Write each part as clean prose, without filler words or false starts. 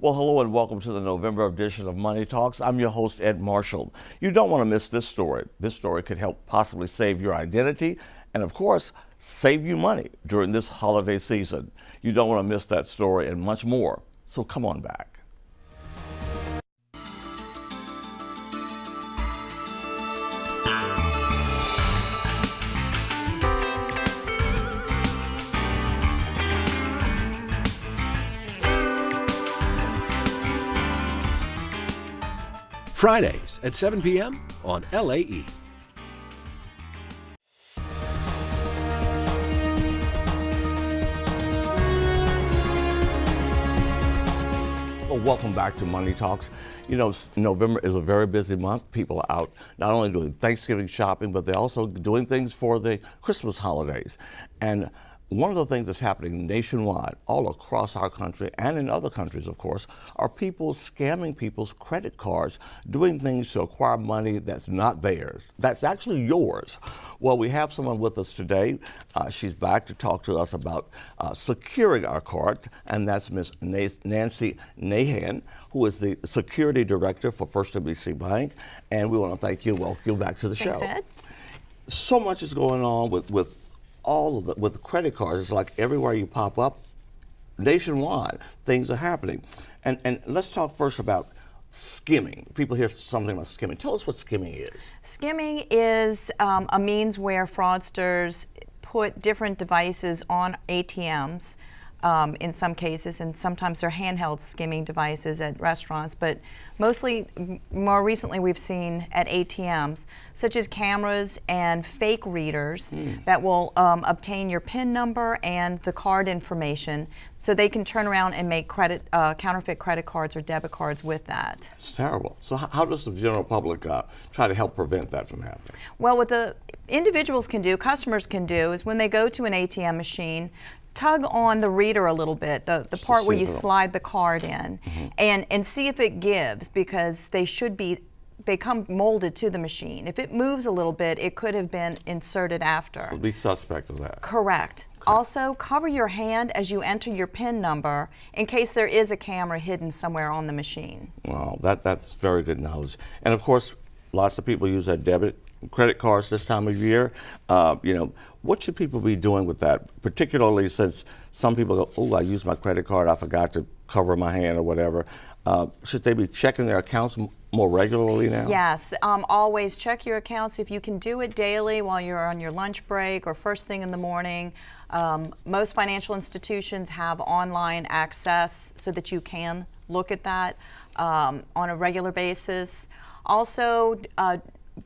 Well, hello and welcome to the November edition of Money Talks. I'm your host, Ed Marshall. You don't want to miss this story. This story could help possibly save your identity and, of course, save you money during this holiday season. You don't want to miss that story and much more. So come on back. Fridays at 7 p.m. on LAE. Well, welcome back to Money Talks. You know, November is a very busy month. People are out not only doing Thanksgiving shopping, but they're also doing things for the Christmas holidays. And one of the things that's happening nationwide, all across our country and in other countries, of course, are people scamming people's credit cards, doing things to acquire money that's not theirs, that's actually yours. Well, we have someone with us today. She's back to talk to us about securing our card, and that's Miss Nancy Nahan, who is the Security Director for First WC Bank. And we want to thank you and welcome you back to the show. Thanks, Ed. So much is going on with with credit cards. It's like everywhere you pop up, nationwide, things are happening. And let's talk first about skimming. People hear something about skimming. Tell us what skimming is. Skimming is a means where fraudsters put different devices on ATMs in some cases, and sometimes they're handheld skimming devices at restaurants, but more recently we've seen at ATMs, such as cameras and fake readers that will obtain your PIN number and the card information, so they can turn around and make counterfeit credit cards or debit cards with that. It's terrible. So how does the general public try to help prevent that from happening? Well, what the individuals can do, customers can do, is when they go to an ATM machine, tug on the reader a little bit, the part where you slide the card in, and see if it gives, because they come molded to the machine. If it moves a little bit, it could have been inserted after. So be suspect of that. Correct. Okay. Also, cover your hand as you enter your PIN number in case there is a camera hidden somewhere on the machine. Wow, that's very good knowledge. And of course, lots of people use that credit cards this time of year. You know, what should people be doing with that, particularly since some people go, oh, I used my credit card, I forgot to cover my hand or whatever. Should they be checking their accounts more regularly now? Yes, always check your accounts. If you can do it daily while you're on your lunch break or first thing in the morning. Most financial institutions have online access so that you can look at that on a regular basis. Also,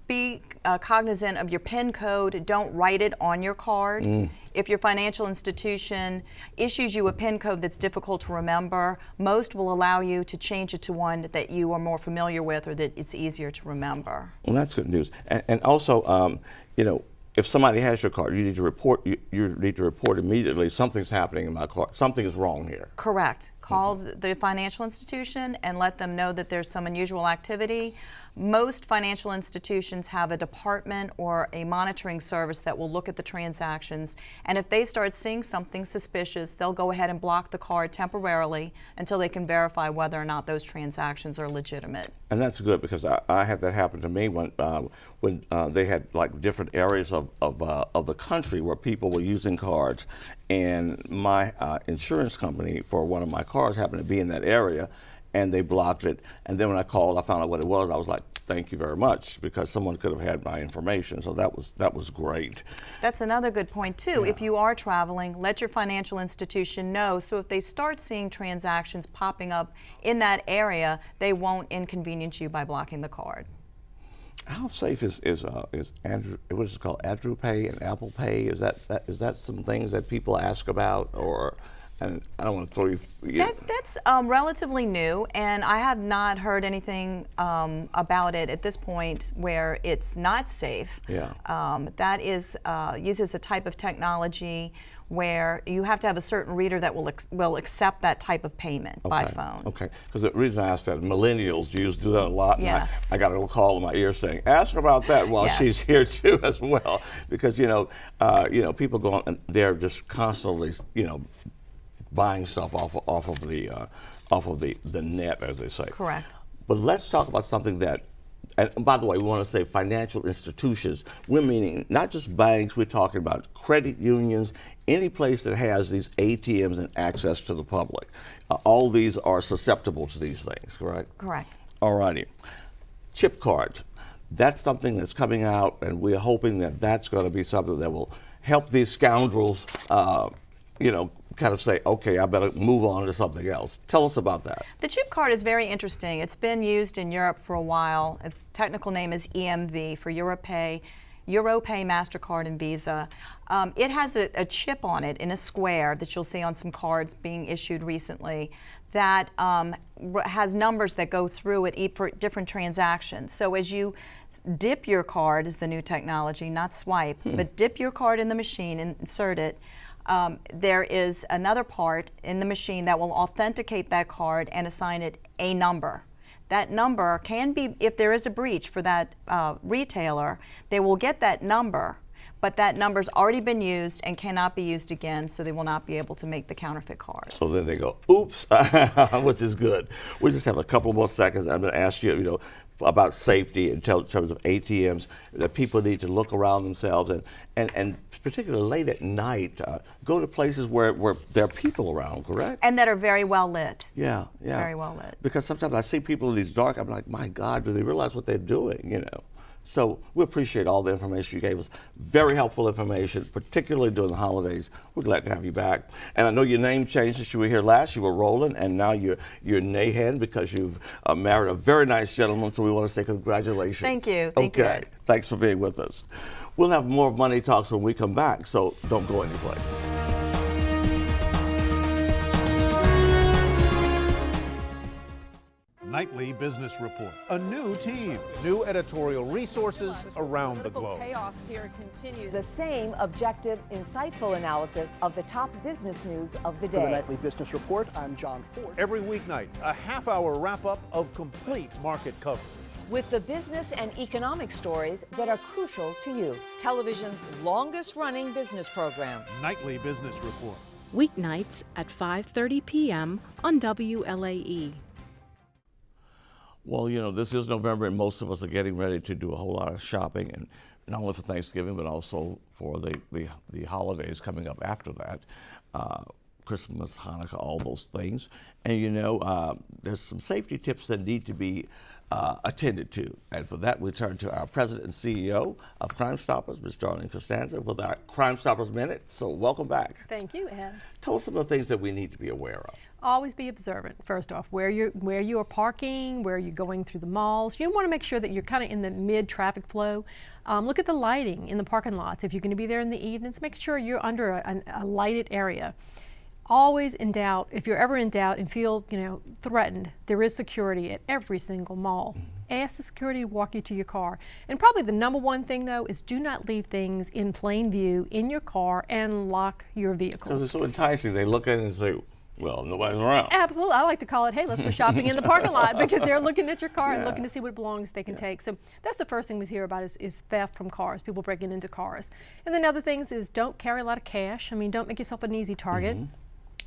be cognizant of your PIN code. Don't write it on your card. If your financial institution issues you a PIN code that's difficult to remember, most will allow you to change it to one that you are more familiar with or that it's easier to remember. Well, that's good news. And also, you know, if somebody has your card, you need to report. You need to report immediately. Something's happening in my card. Something is wrong here. Correct. Call the financial institution and let them know that there's some unusual activity. Most financial institutions have a department or a monitoring service that will look at the transactions, and if they start seeing something suspicious, they'll go ahead and block the card temporarily until they can verify whether or not those transactions are legitimate. And that's good, because I had that happen to me when they had like different areas of the country where people were using cards, and my insurance company for one of my cars happened to be in that area, and they blocked it. And then when I called, I found out what it was. I was like, thank you very much, because someone could have had my information. So that was great. That's another good point too. Yeah. If you are traveling, let your financial institution know, so if they start seeing transactions popping up in that area, they won't inconvenience you by blocking the card. How safe is Andrew? What is it called? Andrew Pay and Apple Pay? Is that some things that people ask about, or? And I don't want to throw you. That's relatively new, and I have not heard anything about it at this point where it's not safe. Yeah. That is uses a type of technology where you have to have a certain reader that will accept that type of payment by phone. Okay, because the reason I asked that, millennials do that a lot. Yes. I got a little call in my ear saying, ask her about that while she's here too as well, because you know, people go on and they're just constantly, buying stuff off of off of the net, as they say. Correct. But let's talk about something that, and by the way, we want to say financial institutions. We're meaning not just banks, we're talking about credit unions, any place that has these ATMs and access to the public. All these are susceptible to these things, correct? Correct. All righty. Chip cards. That's something that's coming out, and we're hoping that that's going to be something that will help these scoundrels, kind of say, okay, I better move on to something else. Tell us about that. The chip card is very interesting. It's been used in Europe for a while. Its technical name is EMV for Europay, MasterCard, and Visa. It has a chip on it in a square that you'll see on some cards being issued recently that has numbers that go through it for different transactions. So as you dip your card, is the new technology, not swipe, but dip your card in the machine and insert it, there is another part in the machine that will authenticate that card and assign it a number. That number can be, if there is a breach for that retailer, they will get that number, but that number's already been used and cannot be used again, so they will not be able to make the counterfeit cards. So then they go, oops, which is good. We just have a couple more seconds. I'm going to ask you, about safety in terms of ATMs, that people need to look around themselves and particularly late at night, go to places where there are people around, correct? And that are very well lit. Yeah. Very well lit. Because sometimes I see people in these dark, I'm like, my God, do they realize what they're doing, So we appreciate all the information you gave us. Very helpful information, particularly during the holidays. We're glad to have you back. And I know your name changed since you were here last. You were Roland, and now you're Nahan because you've married a very nice gentleman, so we want to say congratulations. Thank you. Thank you. Okay. Thanks for being with us. We'll have more of Money Talks when we come back, so don't go anyplace. Nightly Business Report. A new team, new editorial resources around the globe. Chaos here continues. The same objective, insightful analysis of the top business news of the For the day. Nightly Business Report, I'm John Ford. Every weeknight, a half-hour wrap-up of complete market coverage. With the business and economic stories that are crucial to you. Television's longest-running business program. Nightly Business Report. Weeknights at 5:30 p.m. on WLAE. Well, this is November, and most of us are getting ready to do a whole lot of shopping, and not only for Thanksgiving, but also for the holidays coming up after that, Christmas, Hanukkah, all those things. And there's some safety tips that need to be attended to. And for that, we turn to our president and CEO of Crime Stoppers, Ms. Darlene Costanza, with our Crime Stoppers Minute. So welcome back. Thank you, Ed. Tell us some of the things that we need to be aware of. Always be observant, first off, where you are parking, where you're going through the malls. You want to make sure that you're kind of in the mid-traffic flow. Look at the lighting in the parking lots. If you're going to be there in the evenings, make sure you're under a lighted area. Always in doubt, if you're ever in doubt and feel threatened, there is security at every single mall. Ask the security to walk you to your car. And probably the number one thing, though, is do not leave things in plain view in your car and lock your vehicles. Because it's so enticing. They look at it and say, well, nobody's around. Absolutely. I like to call it, hey, let's go shopping in the parking lot, because they're looking at your car and looking to see what belongs they can take. So that's the first thing we hear about is theft from cars, people breaking into cars. And then other things is don't carry a lot of cash. I mean, don't make yourself an easy target.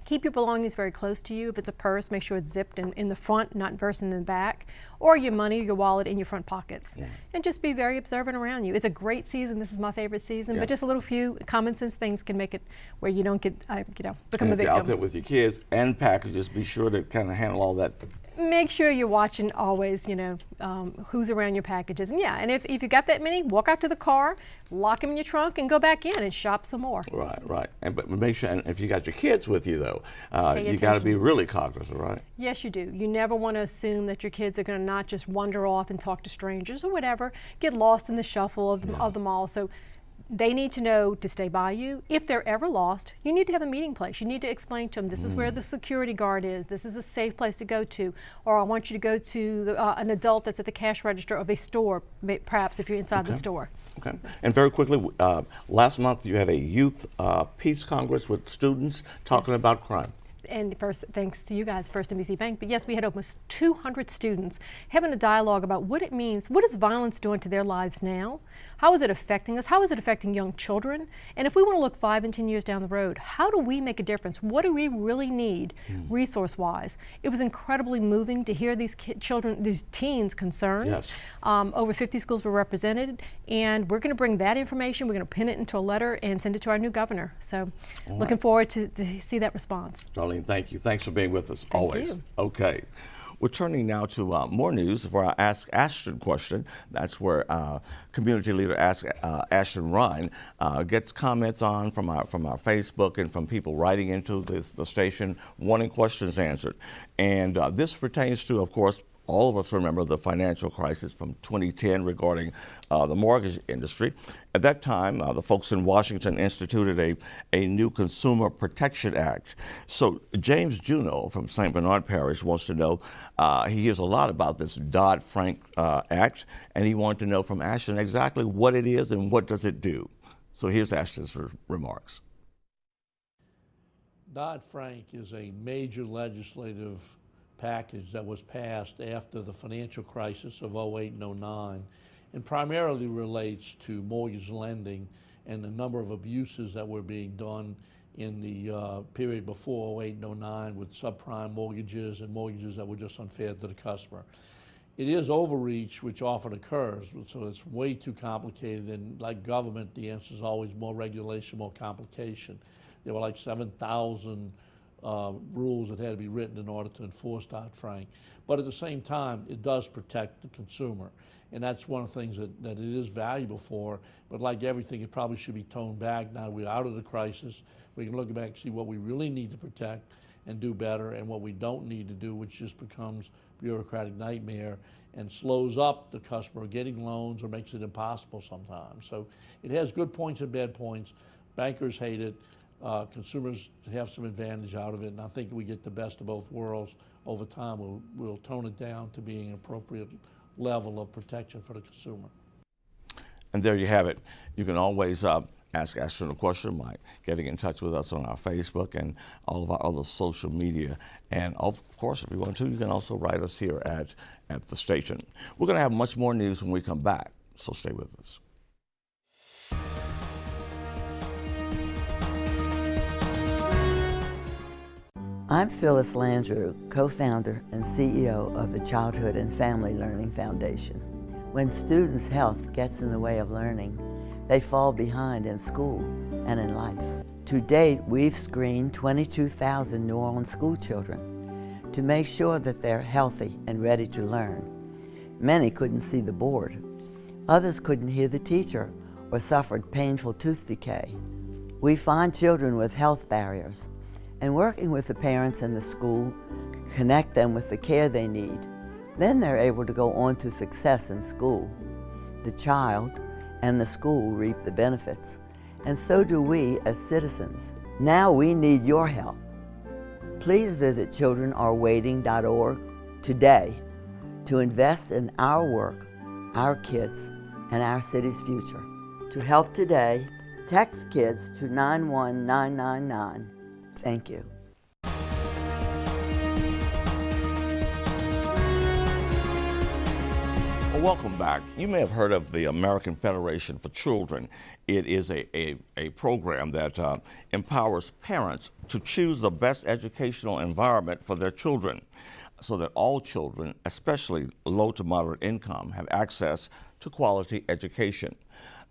Keep your belongings very close to you. If it's a purse, make sure it's zipped in the front, not versed in the back, or your money, your wallet in your front pockets. And just be very observant around you. It's a great season. This is my favorite season, but just a little few common sense things can make it where you don't get, become a victim. If you're out there with your kids and packages, be sure to kind of handle all that. Make sure you're watching always, who's around your packages. And if you got that many, walk out to the car, lock them in your trunk, and go back in and shop some more. Right. But make sure, and if you got your kids with you, though, you got to be really cognizant, right? Yes, you do. You never want to assume that your kids are going to not just wander off and talk to strangers or whatever, get lost in the shuffle of the mall. So they need to know to stay by you. If they're ever lost, you need to have a meeting place. You need to explain to them, this is where the security guard is. This is a safe place to go to. Or I want you to go to an adult that's at the cash register of a store, perhaps if you're inside the store. Okay. And very quickly, last month you had a youth peace congress with students talking about crime. and first, thanks to you guys, First NBC Bank, but yes, we had almost 200 students having a dialogue about what it means. What is violence doing to their lives now? How is it affecting us? How is it affecting young children? And if we want to look 5 and 10 years down the road, how do we make a difference? What do we really need resource-wise? It was incredibly moving to hear these children, these teens' concerns. Yes. Over 50 schools were represented, and we're going to bring that information, we're going to pin it into a letter and send it to our new governor. So looking forward to see that response. Darlene, thank you. Thanks for being with us always. you. Okay. We're turning now to more news for our Ask Ashton question. That's where community leader Ashton Ryan gets comments on from our Facebook and from people writing into the station wanting questions answered. And this pertains to, of course, all of us remember the financial crisis from 2010 regarding the mortgage industry. At that time, the folks in Washington instituted a new Consumer Protection Act. So James Juneau from St. Bernard Parish wants to know, he hears a lot about this Dodd-Frank Act, and he wanted to know from Ashton exactly what it is and what does it do. So here's Ashton's remarks. Dodd-Frank is a major legislative package that was passed after the financial crisis of 08 and 09 and primarily relates to mortgage lending and the number of abuses that were being done in the period before 08 and 09 with subprime mortgages and mortgages that were just unfair to the customer. It is overreach, which often occurs, so it's way too complicated, and like government, the answer is always more regulation, more complication. There were like 7,000 rules that had to be written in order to enforce Dodd-Frank. But at the same time, it does protect the consumer. And that's one of the things that it is valuable for. But like everything, it probably should be toned back. Now we're out of the crisis. We can look back and see what we really need to protect and do better and what we don't need to do, which just becomes bureaucratic nightmare and slows up the customer getting loans or makes it impossible sometimes. So it has good points and bad points. Bankers hate it. Consumers have some advantage out of it, and I think we get the best of both worlds. Over time, we'll tone it down to being an appropriate level of protection for the consumer. And there you have it. You can always ask Ashton a question by getting in touch with us on our Facebook and all of our other social media. And of course, if you want to, you can also write us here at the station. We're going to have much more news when we come back, so stay with us. I'm Phyllis Landrew, co-founder and CEO of the Childhood and Family Learning Foundation. When students' health gets in the way of learning, they fall behind in school and in life. To date, we've screened 22,000 New Orleans school children to make sure that they're healthy and ready to learn. Many couldn't see the board. Others couldn't hear the teacher or suffered painful tooth decay. We find children with health barriers, and working with the parents and the school, connect them with the care they need. Then they're able to go on to success in school. The child and the school reap the benefits, and so do we as citizens. Now we need your help. Please visit childrenarewaiting.org today to invest in our work, our kids, and our city's future. To help today, text KIDS to 91999. Thank you. Well, welcome back. You may have heard of the American Federation for Children. It is a program that empowers parents to choose the best educational environment for their children so that all children, especially low to moderate income, have access to quality education.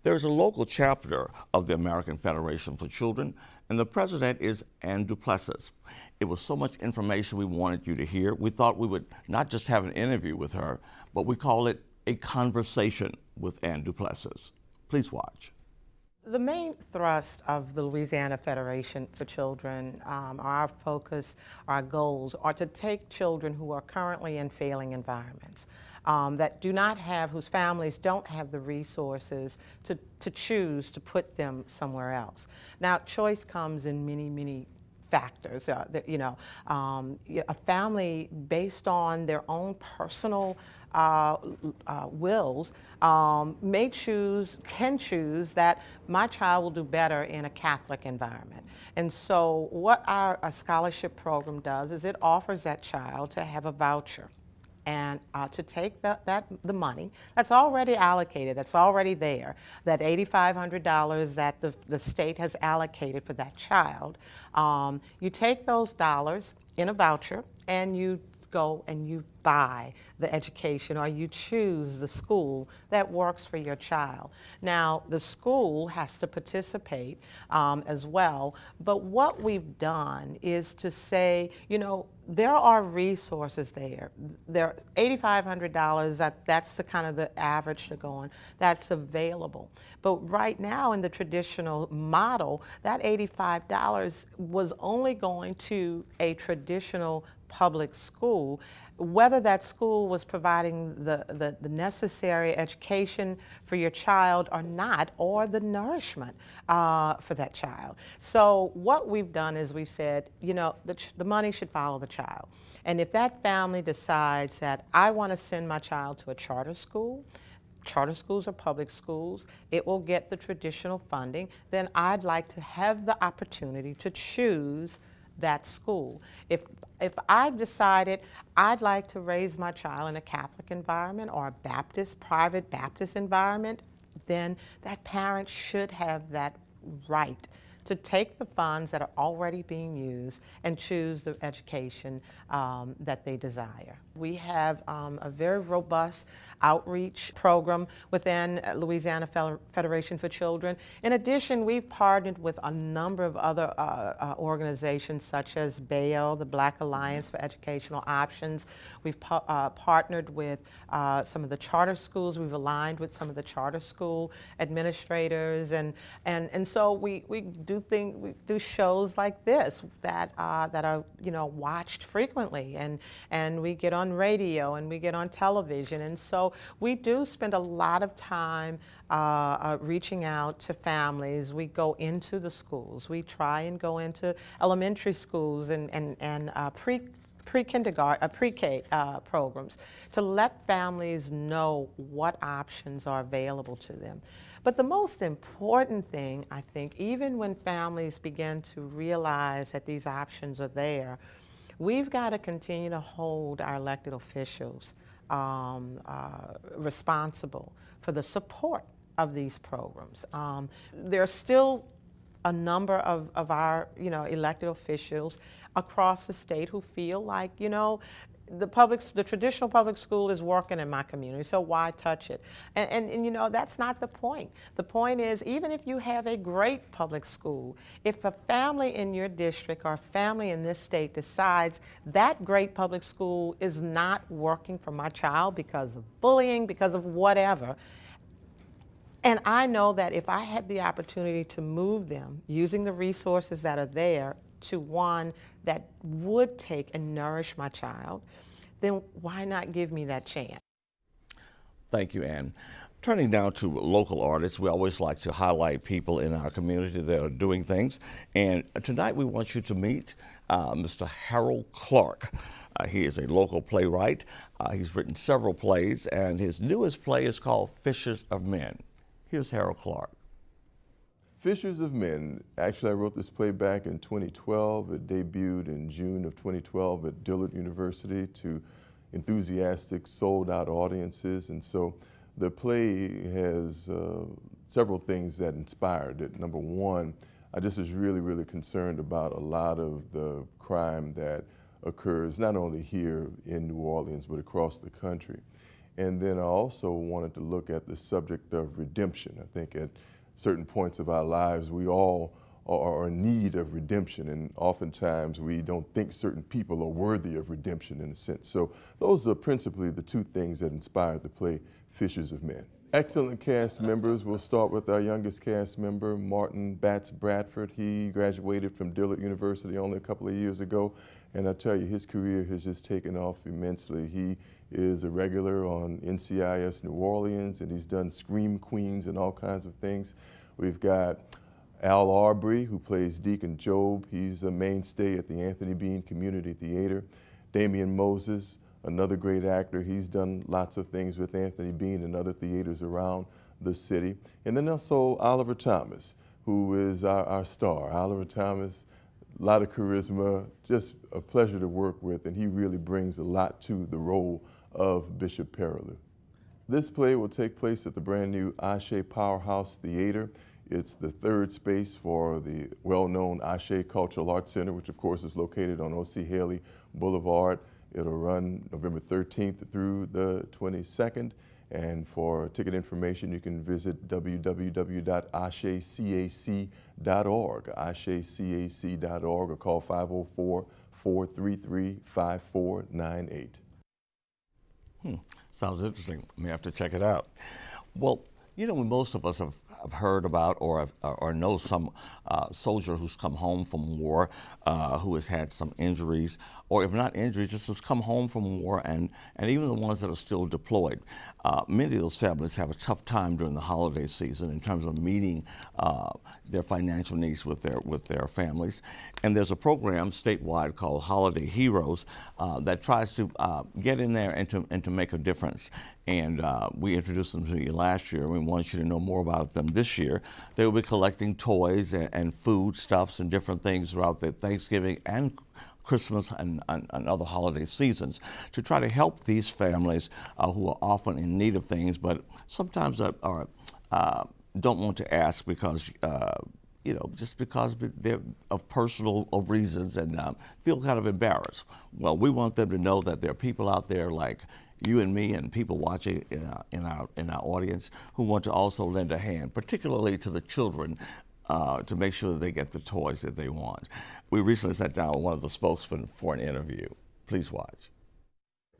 There's a local chapter of the American Federation for Children, and the president is Duplessis. It was so much information we wanted you to hear. We thought we would not just have an interview with her, but we call it a conversation with Duplessis. Please watch. The main thrust of the Louisiana Federation for Children, our focus, our goals are to take children who are currently in failing environments, that do not have, whose families don't have the resources to choose to put them somewhere else. Now, choice comes in many, many factors. A family based on their own personal wills can choose that my child will do better in a Catholic environment. And so what our scholarship program does is it offers that child to have a voucher and to take the money that's already allocated, that's already there, that $8,500 that the state has allocated for that child. You take those dollars in a voucher and you go and you buy the education, or you choose the school that works for your child. Now, the school has to participate as well, but what we've done is to say, there are resources there. There $8,500, that's the kind of the average to go on, that's available. But right now in the traditional model, that $85 was only going to a traditional public school, whether that school was providing the necessary education for your child or not, or the nourishment for that child. So what we've done is we've said, the money should follow the child. And if that family decides that I want to send my child to a charter school, charter schools or public schools, it will get the traditional funding, then I'd like to have the opportunity to choose that school. If I've decided I'd like to raise my child in a Catholic environment or a private Baptist environment, then that parent should have that right to take the funds that are already being used and choose the education that they desire. We have a very robust outreach program within Louisiana Federation for Children. In addition, we've partnered with a number of other organizations such as BAO, the Black Alliance for Educational Options. We've partnered with some of the charter schools. We've aligned with some of the charter school administrators, and so we do shows like this that are watched frequently, and we get on radio and we get on television, and so we do spend a lot of time reaching out to families. We go into the schools. We try and go into elementary schools and pre-kindergarten, pre-K programs to let families know what options are available to them. But the most important thing, I think, even when families begin to realize that these options are there, we've got to continue to hold our elected officials responsible for the support of these programs. There's still a number of our elected officials across the state who feel like the traditional public school is working in my community, so why touch it? And that's not the point. The point is, even if you have a great public school, if a family in your district or a family in this state decides that great public school is not working for my child because of bullying, because of whatever, and I know that if I had the opportunity to move them using the resources that are there to one that would take and nourish my child, then why not give me that chance? Thank you, Ann. Turning now to local artists, we always like to highlight people in our community that are doing things. And tonight we want you to meet Mr. Harold Clark. He is a local playwright. He's written several plays, and his newest play is called Fishers of Men. Here's Harold Clark. Fishers of Men, actually I wrote this play back in 2012. It debuted in June of 2012 at Dillard University to enthusiastic, sold-out audiences. And so the play has several things that inspired it. Number one, I just was really, really concerned about a lot of the crime that occurs not only here in New Orleans, but across the country. And then I also wanted to look at the subject of redemption. I think at certain points of our lives, we all are in need of redemption, and oftentimes we don't think certain people are worthy of redemption in a sense. So those are principally the two things that inspired the play Fishers of Men. Excellent cast members. We'll start with our youngest cast member, Martin Batts Bradford. He graduated from Dillard University only a couple of years ago, and I tell you, his career has just taken off immensely. He is a regular on NCIS New Orleans, and he's done Scream Queens and all kinds of things. We've got Al Arbery, who plays Deacon Job, he's a mainstay at the Anthony Bean Community Theater. Damian Moses, another great actor, he's done lots of things with Anthony Bean and other theaters around the city. And then also Oliver Thomas, who is our star. Oliver Thomas, a lot of charisma, just a pleasure to work with, and he really brings a lot to the role of Bishop Perilou. This play will take place at the brand new Ashe Powerhouse Theater. It's the third space for the well-known Ashe Cultural Arts Center, which of course is located on O.C. Haley Boulevard. It'll run November 13th through the 22nd. And for ticket information, you can visit www.ashecac.org, ashecac.org, or call 504-433-5498. Sounds interesting. I may have to check it out. Well, you know, most of us have heard about or know some soldier who's come home from war, who has had some injuries, or if not injuries, just has come home from war, and even the ones that are still deployed. Many of those families have a tough time during the holiday season in terms of meeting their financial needs with their families. And there's a program statewide called Holiday Heroes that tries to get in there and to make a difference. And we introduced them to you last year. We want you to know more about them this year. They will be collecting toys and foodstuffs and different things throughout the Thanksgiving and Christmas and other holiday seasons to try to help these families who are often in need of things, but sometimes don't want to ask because you know, just because they're of personal reasons and feel kind of embarrassed. Well, we want them to know that there are people out there like you and me and people watching in our audience who want to also lend a hand, particularly to the children, to make sure that they get the toys that they want. We recently sat down with one of the spokesmen for an interview. Please watch.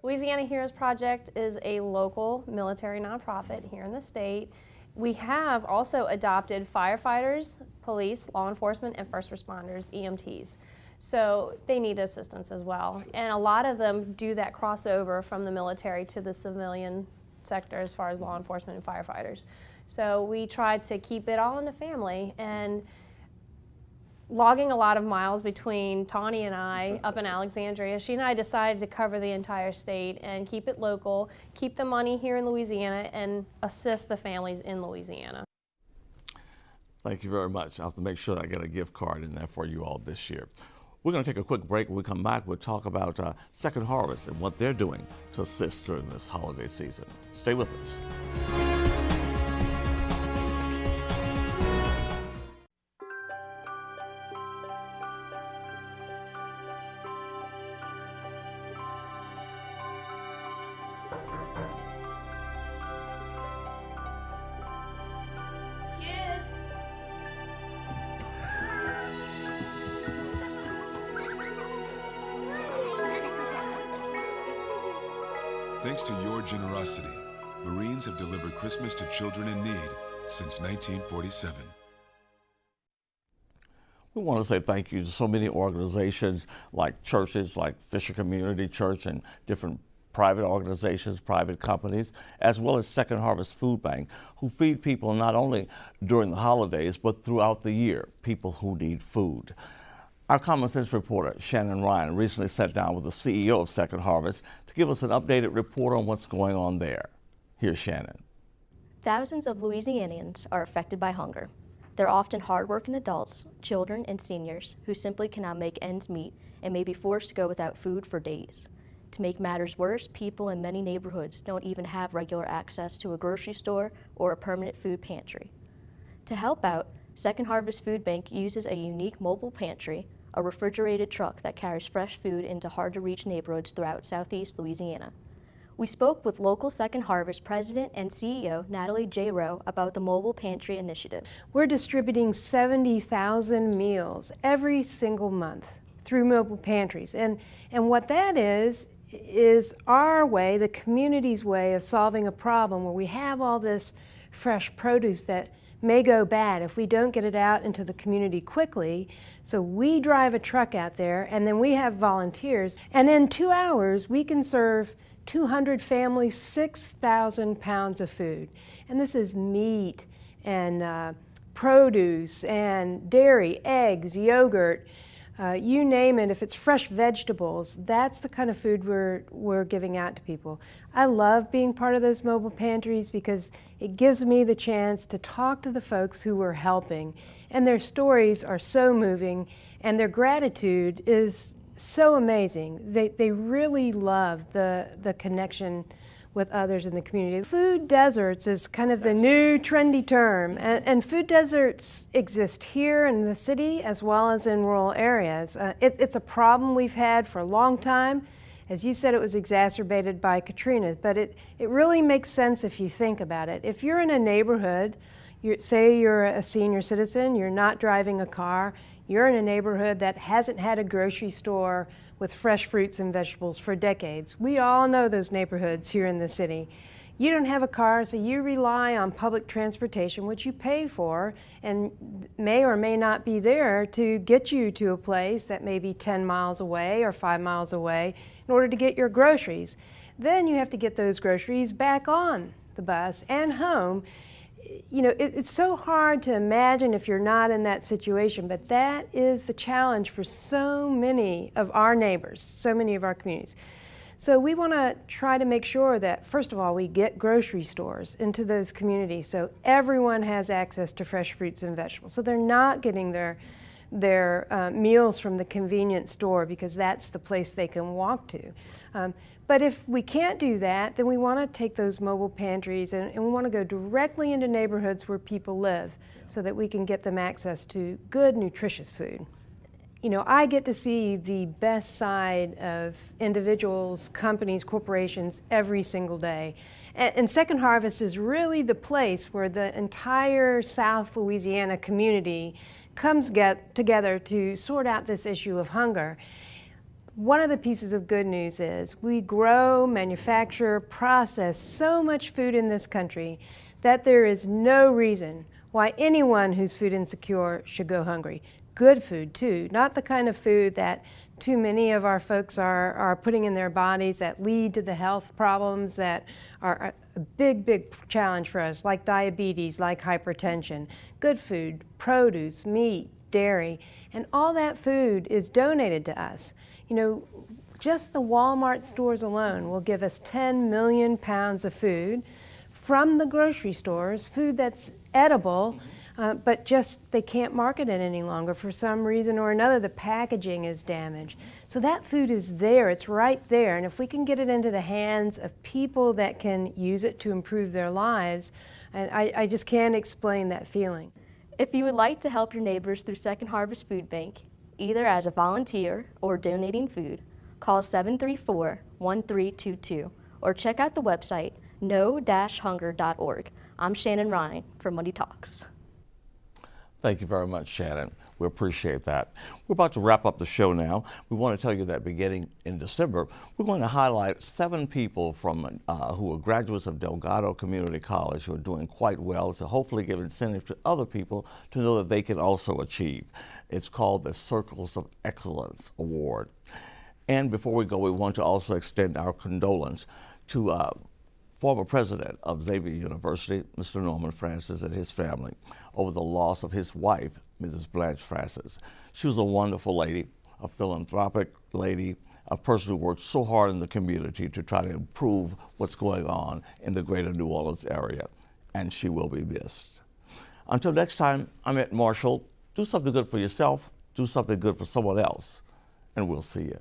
Louisiana Heroes Project is a local military nonprofit here in the state. We have also adopted firefighters, police, law enforcement, and first responders, EMTs. So they need assistance as well. And a lot of them do that crossover from the military to the civilian sector as far as law enforcement and firefighters. So we try to keep it all in the family, and logging a lot of miles between Tawny and I up in Alexandria, she and I decided to cover the entire state and keep it local, keep the money here in Louisiana, and assist the families in Louisiana. Thank you very much. I'll have to make sure that I get a gift card in there for you all this year. We're going to take a quick break. When we come back, we'll talk about Second Harvest and what they're doing to assist during this holiday season. Stay with us. Thanks to your generosity, Marines have delivered Christmas to children in need since 1947. We want to say thank you to so many organizations like churches, like Fisher Community Church, and different private organizations, private companies, as well as Second Harvest Food Bank, who feed people not only during the holidays, but throughout the year, people who need food. Our Common Sense reporter, Shannon Ryan, recently sat down with the CEO of Second Harvest to give us an updated report on what's going on there. Here's Shannon. Thousands of Louisianians are affected by hunger. They're often hardworking adults, children, and seniors who simply cannot make ends meet and may be forced to go without food for days. To make matters worse, people in many neighborhoods don't even have regular access to a grocery store or a permanent food pantry. To help out, Second Harvest Food Bank uses a unique mobile pantry, a refrigerated truck that carries fresh food into hard-to-reach neighborhoods throughout southeast Louisiana. We spoke with local Second Harvest President and CEO Natalie Jayroe about the mobile pantry initiative. We're distributing 70,000 meals every single month through mobile pantries. And what that is our way, the community's way of solving a problem where we have all this fresh produce that may go bad if we don't get it out into the community quickly. So we drive a truck out there, and then we have volunteers, and in 2 hours we can serve 200 families 6,000 pounds of food. And this is meat and produce and dairy, eggs, yogurt, you name it. If it's fresh vegetables, that's the kind of food we're giving out to people. I love being part of those mobile pantries because it gives me the chance to talk to the folks who we're helping, and their stories are so moving and their gratitude is so amazing. They really love the connection with others in the community. Food deserts is kind of the new trendy term, and food deserts exist here in the city as well as in rural areas. It's a problem we've had for a long time. As you said, it was exacerbated by Katrina, but it really makes sense if you think about it. If you're in a neighborhood, say you're a senior citizen, you're not driving a car, you're in a neighborhood that hasn't had a grocery store with fresh fruits and vegetables for decades. We all know those neighborhoods here in the city. You don't have a car, so you rely on public transportation, which you pay for, and may or may not be there to get you to a place that may be 10 miles away or 5 miles away in order to get your groceries. Then you have to get those groceries back on the bus and home. You know, it's so hard to imagine if you're not in that situation, but that is the challenge for so many of our neighbors, so many of our communities. So we want to try to make sure that, first of all, we get grocery stores into those communities so everyone has access to fresh fruits and vegetables. So they're not getting their meals from the convenience store because that's the place they can walk to. But if we can't do that, then we want to take those mobile pantries and we want to go directly into neighborhoods where people live so that we can get them access to good, nutritious food. You know, I get to see the best side of individuals, companies, corporations every single day. And Second Harvest is really the place where the entire South Louisiana community comes together to sort out this issue of hunger. One of the pieces of good news is we grow, manufacture, process so much food in this country that there is no reason why anyone who's food insecure should go hungry. Good food too, not the kind of food that too many of our folks are putting in their bodies that lead to the health problems that are a big, big challenge for us, like diabetes, like hypertension. Good food, produce, meat, dairy, and all that food is donated to us. You know, just the Walmart stores alone will give us 10 million pounds of food from the grocery stores, food that's edible, but just they can't market it any longer for some reason or another. The packaging is damaged. So that food is there, it's right there, and if we can get it into the hands of people that can use it to improve their lives, and I just can't explain that feeling. If you would like to help your neighbors through Second Harvest Food Bank, either as a volunteer or donating food, call 734-1322 or check out the website no-hunger.org. I'm Shannon Ryan for Money Talks. Thank you very much, Shannon. We appreciate that. We're about to wrap up the show now. We want to tell you that beginning in December, we're going to highlight 7 people from who are graduates of Delgado Community College who are doing quite well to hopefully give incentive to other people to know that they can also achieve. It's called the Circles of Excellence Award. And before we go, we want to also extend our condolence to former president of Xavier University, Mr. Norman Francis, and his family over the loss of his wife, Mrs. Blanche Francis. She was a wonderful lady, a philanthropic lady, a person who worked so hard in the community to try to improve what's going on in the greater New Orleans area, and she will be missed. Until next time, I'm Ed Marshall. Do something good for yourself, do something good for someone else, and we'll see you.